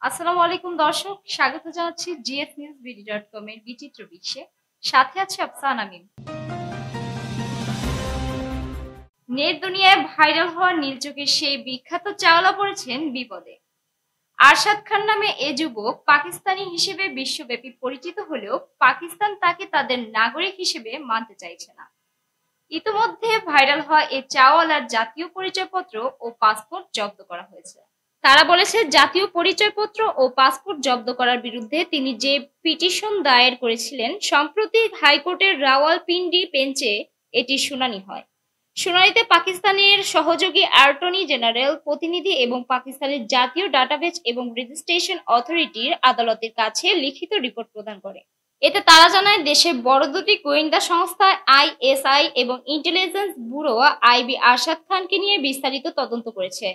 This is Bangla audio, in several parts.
আসসালামু আলাইকুম দর্শক, স্বাগত জানাচ্ছি gsnewsbd.com এর বিচিত্র বিশ্বে। সাথে আছে আফসানা মিম। নেট দুনিয়ায় ভাইরাল হওয়া নীল চোখের সেই বিখ্যাত চাওয়ালা পড়েছেন বিপদে। আরশাদ খান নামে এ যুবক পাকিস্তানি হিসেবে বিশ্বব্যাপী পরিচিত হলেও পাকিস্তান তাকে তাদের নাগরিক হিসেবে মানতে চাইছে না। ইতিমধ্যে ভাইরাল হওয়া এ চাওয়ালার জাতীয় পরিচয়পত্র ও পাসপোর্ট জব্দ করা হয়েছে। তারা বলেছে, জাতীয় পরিচয়পত্র ও পাসপোর্ট জব্দ করার বিরুদ্ধে তিনি যে পিটিশন দায়ের করেছিলেন, সম্প্রতি হাইকোর্টের রাওয়ালপিন্ডি বেঞ্চে এটির শুনানি হয়। শুনানিতে পাকিস্তানের সহযোগী অ্যাটর্নি জেনারেল প্রতিনিধি এবং পাকিস্তানের জাতীয় ডাটাবেজ এবং রেজিস্ট্রেশন অথরিটির আদালতের কাছে লিখিত রিপোর্ট প্রদান করে। এতে তারা জানায়, দেশের বড় দুটি গোয়েন্দা সংস্থা আইএসআই এবং ইন্টেলিজেন্স ব্যুরো আইবি আরশাদ খানকে নিয়ে বিস্তারিত তদন্ত করেছে।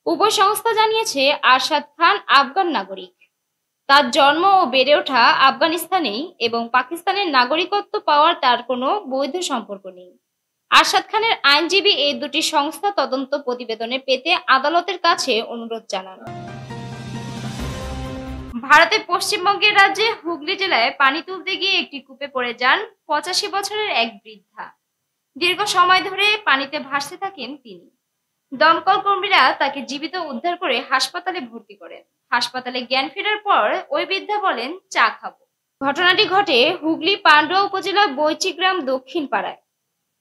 উভয় সংস্থা জানিয়েছে, আরশাদ খান আফগান নাগরিক। তার জন্ম ও বেড়ে ওঠা আফগানিস্তানেই এবং পাকিস্তানের নাগরিকত্ব পাওয়ার তার কোনো বৈধ সম্পর্ক নেই। আরশাদ খানের আইনজীবী এই দুটি সংস্থা তদন্ত প্রতিবেদনে পেতে আদালতের কাছে অনুরোধ জানান। ভারতের পশ্চিমবঙ্গের রাজ্যে হুগলি জেলায় পানি তুলতে গিয়ে একটি কূপে পড়ে যান 85 বছরের এক বৃদ্ধা। দীর্ঘ সময় ধরে পানিতে ভাসতে থাকেন তিনি। দমকল কর্মীরা তাকে জীবিত উদ্ধার করে হাসপাতালে ভর্তি করেন। হাসপাতালে জ্ঞান ফেরার পর ওই বৃদ্ধা বলেন, চা খাবো। ঘটনাটি ঘটে হুগলি পান্ডুয়া উপজেলা বৈচিগ্রাম দক্ষিণ পাড়ায়।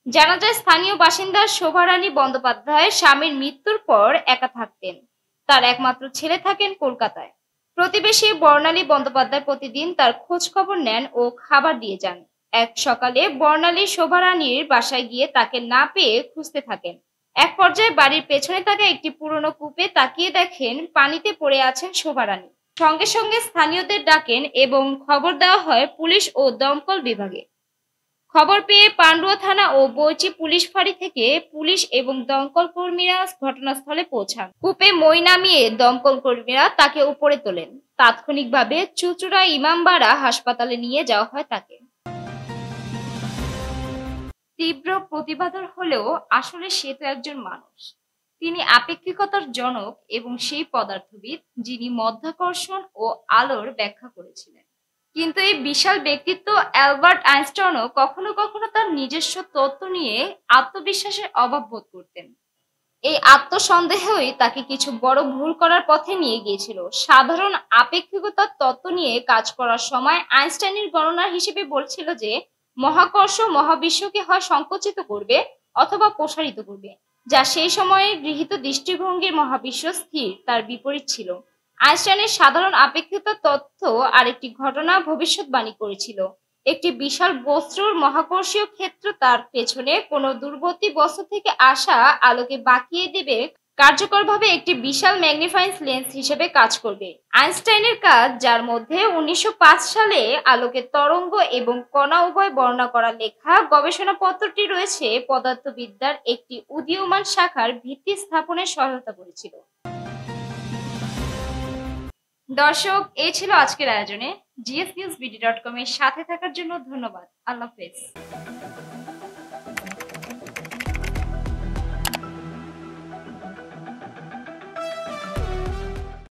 জানা যায়, স্থানীয় বাসিন্দা শোভারানী বন্দ্যোপাধ্যায় স্বামীর মৃত্যুর পর একা থাকতেন। তার একমাত্র ছেলে থাকেন কলকাতায়। প্রতিবেশী বর্ণালী বন্দ্যোপাধ্যায় প্রতিদিন তার খোঁজ খবর নেন ও খাবার দিয়ে যান। এক সকালে বর্ণালী শোভারানীর বাসায় গিয়ে তাকে না পেয়ে খুঁজতে থাকেন। এক পর্যায়ে বাড়ির পেছনে থাকা একটি পুরনো কূপে তাকিয়ে দেখেন পানিতে পড়ে আছেন শোভারানী। সঙ্গে সঙ্গে স্থানীয়দের ডাকেন এবং খবর দেওয়া হয় পুলিশ ও দমকল বিভাগে। খবর পেয়ে পান্ডুয়া থানা ও বৈচি পুলিশ ফাঁড়ি থেকে পুলিশ এবং দমকল কর্মীরা ঘটনাস্থলে পৌঁছান। কূপে মই নামিয়ে দমকল কর্মীরা তাকে উপরে তোলেন। তাৎক্ষণিকভাবে চুঁচুড়া ইমামবাড়া হাসপাতালে নিয়ে যাওয়া হয় তাকে। তীব্র প্রতিবাদর হলেও আসলে সে তো একজন মানুষ। তিনি আপেক্ষিকতার জনক এবং সেই পদার্থবিদ যিনি মাধ্যাকর্ষণ ও আলোর ব্যাখ্যা করেছিলেন। কিন্তু এই বিশাল ব্যক্তিত্ব অ্যালবার্ট আইনস্টাইনও কখনো কখনো তার নিজস্ব তত্ত্ব নিয়ে আত্মবিশ্বাসের অভাব বোধ করতেন। এই আত্মসন্দেহই তাকে কিছু বড় ভুল করার পথে নিয়ে গিয়েছিল। সাধারণ আপেক্ষিকতার তত্ত্ব নিয়ে কাজ করার সময় আইনস্টাইনের গণনা হিসেবে বলছিল যে মহাকর্ষ মহাবিশ্বকে হয় সংকুচিত করবে অথবা প্রসারিত করবে, যা সেই সময়ে গৃহীত দৃষ্টিভঙ্গির মহাবিশ্ব স্থির তার বিপরীত ছিল। আইনস্টাইনের সাধারণ আপেক্ষিকতার তত্ত্ব আরেকটি ঘটনা ভবিষ্যৎবাণী করেছিল। একটি বিশাল বস্তুর মহাকর্ষীয় ক্ষেত্র তার পেছনে কোনো দূরবর্তী বস্তু থেকে আসা আলোকে বাঁকিয়ে দেবে, কার্যকরভাবে একটি বিশাল ম্যাগনিফাইং লেন্স হিসেবে কাজ করবে। আইনস্টাইনের কাজ, যার মধ্যে 1905 সালে আলোকের তরঙ্গ এবং কণা উভয় বর্ণনা করা লেখা গবেষণাপত্রটি রয়েছে, পদার্থবিদ্যার একটি উদীয়মান শাখার ভিত্তি স্থাপনে সহায়তা করেছিল। দর্শক, এই ছিল আজকের আয়োজনে। gsnewsbd.com এর সাথে থাকার জন্য ধন্যবাদ। আল্লাহ হাফেজ।